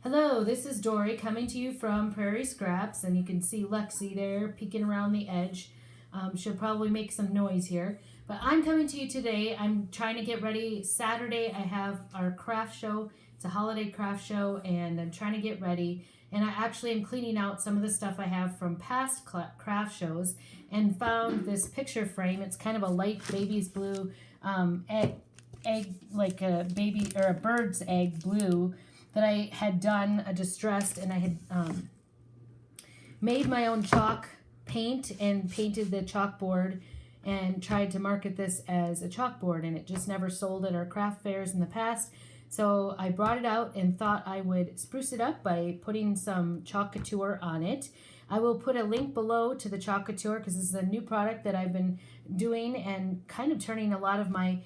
Hello, this is Dory coming to you from Prairie Scraps, and you can see Lexi there peeking around the edge. She'll probably make some noise here, but I'm coming to you today. I'm trying to get ready. Saturday I have our craft show. It's a holiday craft show, and I'm trying to get ready. And I actually am cleaning out some of the stuff I have from past craft shows and found this picture frame. It's kind of a light baby's blue egg like a baby or a bird's egg blue that I had done a distressed, and I had made my own chalk paint and painted the chalkboard and tried to market this as a chalkboard, and it just never sold at our craft fairs in the past. So I brought it out and thought I would spruce it up by putting some chalk couture on it. I will put a link below to the chalk couture because this is a new product that I've been doing and kind of turning a lot of my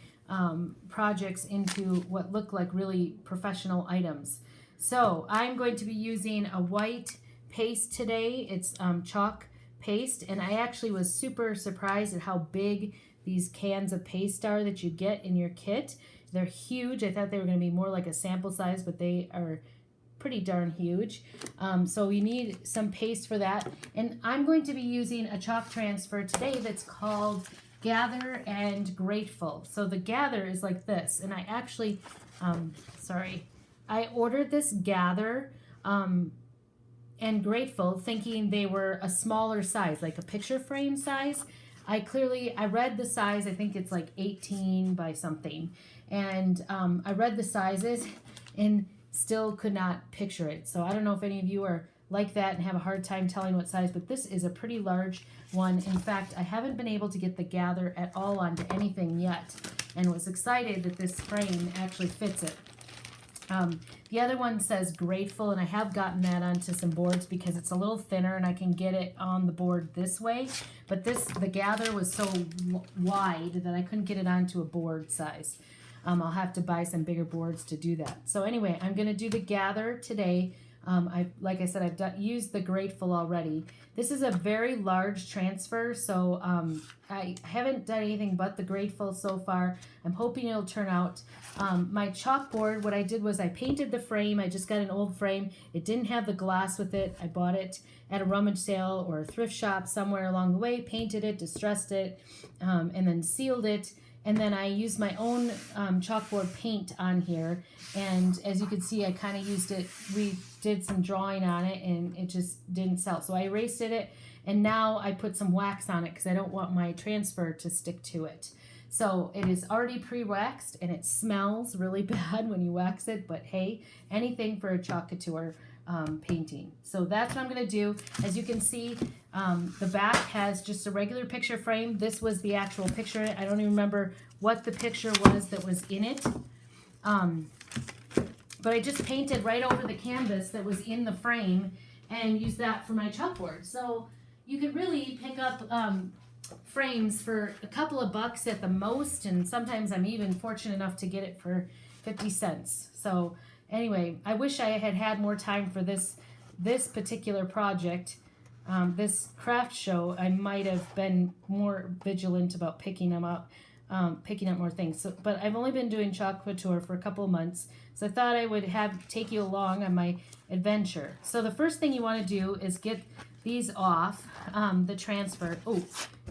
projects into what look like really professional items. So I'm going to be using a white paste today. It's chalk paste, and I actually was super surprised at how big these cans of paste are that you get in your kit. They're huge. I thought they were going to be more like a sample size, but they are pretty darn huge. So you need some paste for that, and I'm going to be using a chalk transfer today that's called Gather and Grateful. So the Gather is like this, and I actually, I ordered this Gather and Grateful thinking they were a smaller size, like a picture frame size. I read the size, I think it's like 18 by something, and I read the sizes and still could not picture it. So I don't know if any of you are like that and have a hard time telling what size, but this is a pretty large one. In fact, I haven't been able to get the Gather at all onto anything yet, and was excited that this frame actually fits it. The other one says Grateful, and I have gotten that onto some boards because it's a little thinner and I can get it on the board this way, but the Gather was so wide that I couldn't get it onto a board size. I'll have to buy some bigger boards to do that. So anyway, I'm going to do the Gather today. Like I said, I've used the Grateful already. This is a very large transfer, so I haven't done anything but the Grateful so far. I'm hoping it'll turn out. My chalkboard, what I did was I painted the frame. I just got an old frame. It didn't have the glass with it. I bought it at a rummage sale or a thrift shop somewhere along the way, painted it, distressed it, and then sealed it. And then I used my own chalkboard paint on here. And as you can see, I kind of used it. We did some drawing on it and it just didn't sell. So I erased it. And now I put some wax on it because I don't want my transfer to stick to it. So it is already pre-waxed and it smells really bad when you wax it. But hey, anything for a chalk couture painting. So that's what I'm going to do. As you can see, the back has just a regular picture frame. This was the actual picture. I don't even remember what the picture was that was in it. But I just painted right over the canvas that was in the frame and used that for my chalkboard. So you could really pick up frames for a couple of bucks at the most, and sometimes I'm even fortunate enough to get it for 50 cents. So anyway, I wish I had had more time for this particular project. This craft show, I might have been more vigilant about picking up more things. So, but I've only been doing chalk couture for a couple of months, so I thought I would take you along on my adventure. So the first thing you want to do is get these off the transfer. Oh,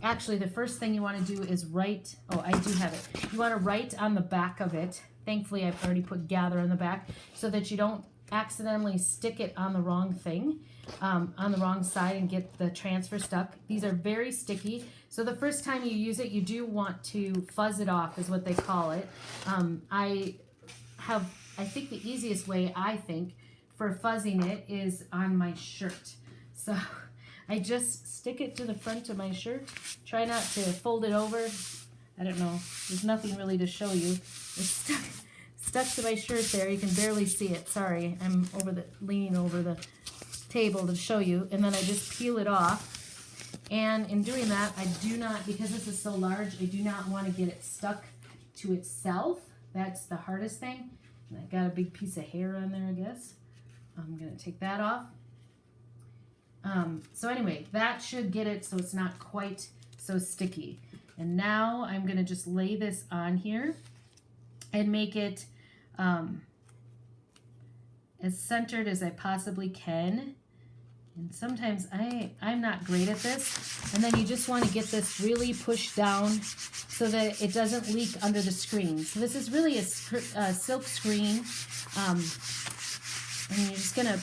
actually, the first thing you want to do is write. Oh, I do have it. You want to write on the back of it. Thankfully, I've already put Gather on the back so that you don't accidentally stick it on the wrong thing, on the wrong side, and get the transfer stuck. These are very sticky, so the first time you use it, you do want to fuzz it off, is what they call it. I think the easiest way, for fuzzing it is on my shirt. So I just stick it to the front of my shirt. Try not to fold it over. I don't know. There's nothing really to show you. It's stuck to my shirt there. You can barely see it. Sorry, I'm leaning over the table to show you. And then I just peel it off. And in doing that, I do not, because this is so large, I do not want to get it stuck to itself. That's the hardest thing. And I got a big piece of hair on there, I guess. I'm going to take that off. So anyway, that should get it so it's not quite so sticky. And now I'm going to just lay this on here and make it as centered as I possibly can. And sometimes I'm not great at this. And then you just want to get this really pushed down so that it doesn't leak under the screen. So this is really a silk screen. And you're just going to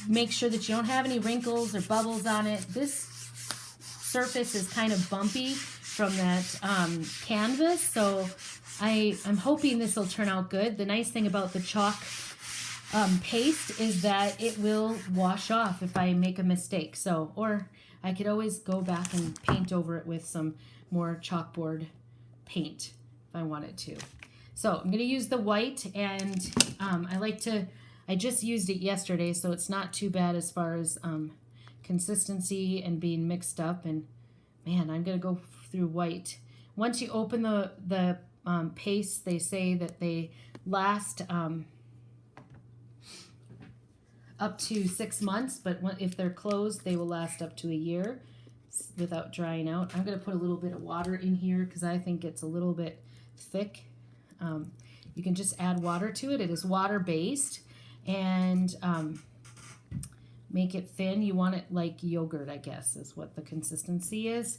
make sure that you don't have any wrinkles or bubbles on it. This surface is kind of bumpy from that canvas. So I'm hoping this will turn out good. The nice thing about the chalk paste is that it will wash off if I make a mistake. So, or I could always go back and paint over it with some more chalkboard paint if I wanted to. So I'm going to use the white, and I just used it yesterday, so it's not too bad as far as consistency and being mixed up. And man, I'm going to go through white. Once you open the paste, they say that they last up to 6 months, but if they're closed, they will last up to a year without drying out. I'm going to put a little bit of water in here because I think it's a little bit thick. You can just add water to it. It is water-based, and make it thin. You want it like yogurt, I guess, is what the consistency is.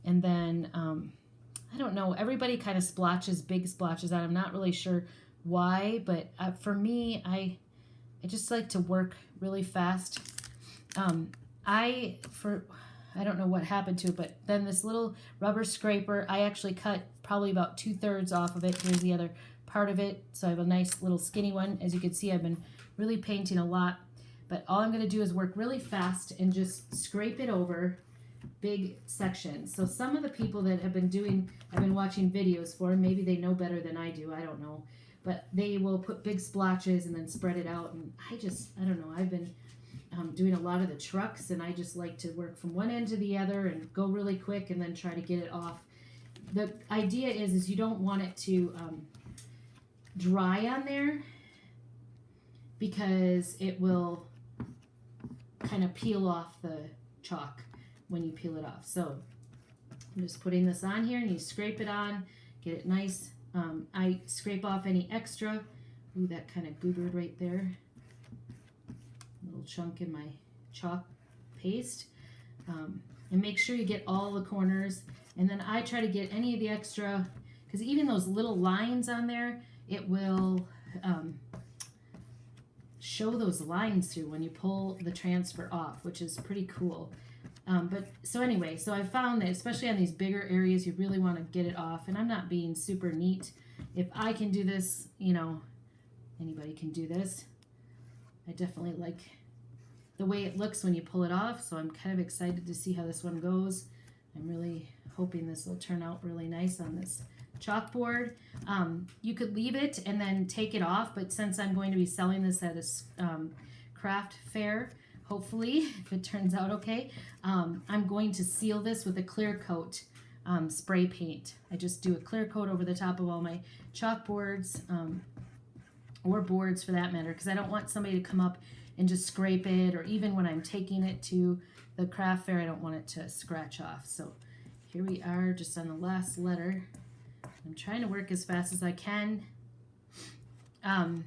And then, I don't know, everybody kind of splotches, big splotches out. I'm not really sure why, but for me, I just like to work really fast. I don't know what happened to it, but then this little rubber scraper, I actually cut probably about 2/3 off of it. Here's the other part of it. So I have a nice little skinny one. As you can see, I've been really painting a lot, but all I'm going to do is work really fast and just scrape it over big sections. So some of the people that I've been watching videos for, maybe they know better than I do, I don't know, but they will put big splotches and then spread it out. And I don't know, I've been doing a lot of the trucks, and I just like to work from one end to the other and go really quick and then try to get it off. The idea is you don't want it to dry on there, because it will kind of peel off the chalk when you peel it off. So I'm just putting this on here, and you scrape it on, get it nice. I scrape off any extra. Ooh, that kind of goobered right there. Little chunk in my chalk paste. And make sure you get all the corners. And then I try to get any of the extra, because even those little lines on there, it will show those lines through when you pull the transfer off, which is pretty cool. So I found that especially on these bigger areas, you really want to get it off. And I'm not being super neat. If I can do this, anybody can do this. I definitely like the way it looks when you pull it off, so I'm kind of excited to see how this one goes. I'm really hoping this will turn out really nice on this chalkboard. You could leave it and then take it off, but since I'm going to be selling this at a craft fair, hopefully, if it turns out okay, I'm going to seal this with a clear coat spray paint. I just do a clear coat over the top of all my chalkboards, or boards for that matter, because I don't want somebody to come up and just scrape it, or even when I'm taking it to the craft fair, I don't want it to scratch off. So here we are, just on the last letter. I'm trying to work as fast as I can. I'm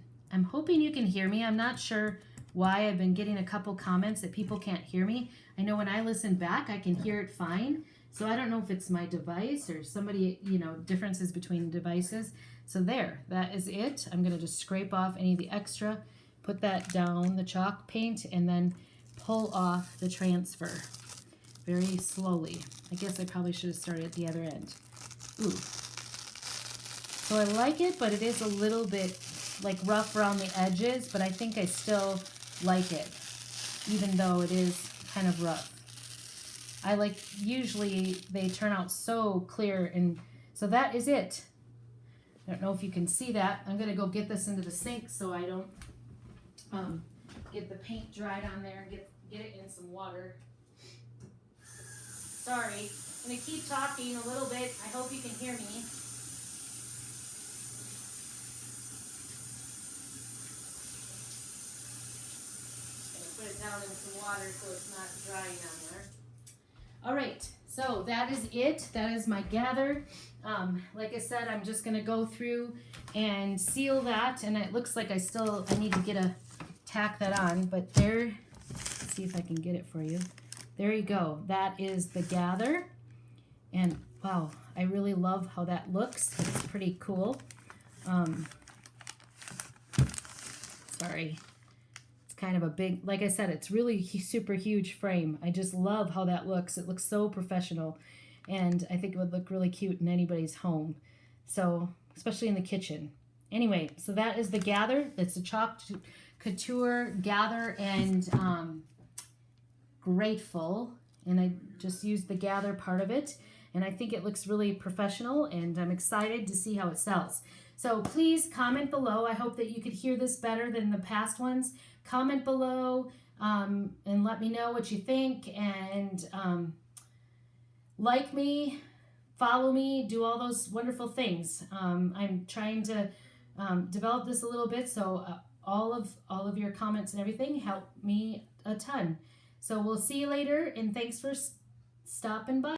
hoping you can hear me. I'm not sure why I've been getting a couple comments that people can't hear me. I know when I listen back, I can hear it fine. So I don't know if it's my device or somebody, differences between devices. So there, that is it. I'm going to just scrape off any of the extra, put that down, the chalk paint, and then pull off the transfer very slowly. I guess I probably should have started at the other end. Ooh. So I like it, but it is a little bit like rough around the edges, but I think I still like it, even though it is kind of rough. Usually they turn out so clear, and so that is it. I don't know if you can see that. I'm going to go get this into the sink so I don't get the paint dried on there and get it in some water. Sorry. I'm going to keep talking a little bit. I hope you can hear me. Put it down in some water so it's not drying on there. All right, so that is it. That is my gather. Like I said, I'm just going to go through and seal that, and it looks like I need to get a tack that on, but there, let's see if I can get it for you. There you go. That is the gather. And wow, I really love how that looks. It's pretty cool. Sorry. It's kind of a big, like I said, it's really super huge frame. I just love how that looks. It looks so professional. And I think it would look really cute in anybody's home. So, especially in the kitchen. Anyway, so that is the gather. It's a chalk couture gather and grateful. And I just used the gather part of it. And I think it looks really professional, and I'm excited to see how it sells. So please comment below. I hope that you could hear this better than the past ones. Comment below and let me know what you think. And like me, follow me, do all those wonderful things. I'm trying to develop this a little bit, so all of your comments and everything help me a ton. So we'll see you later, and thanks for stopping by.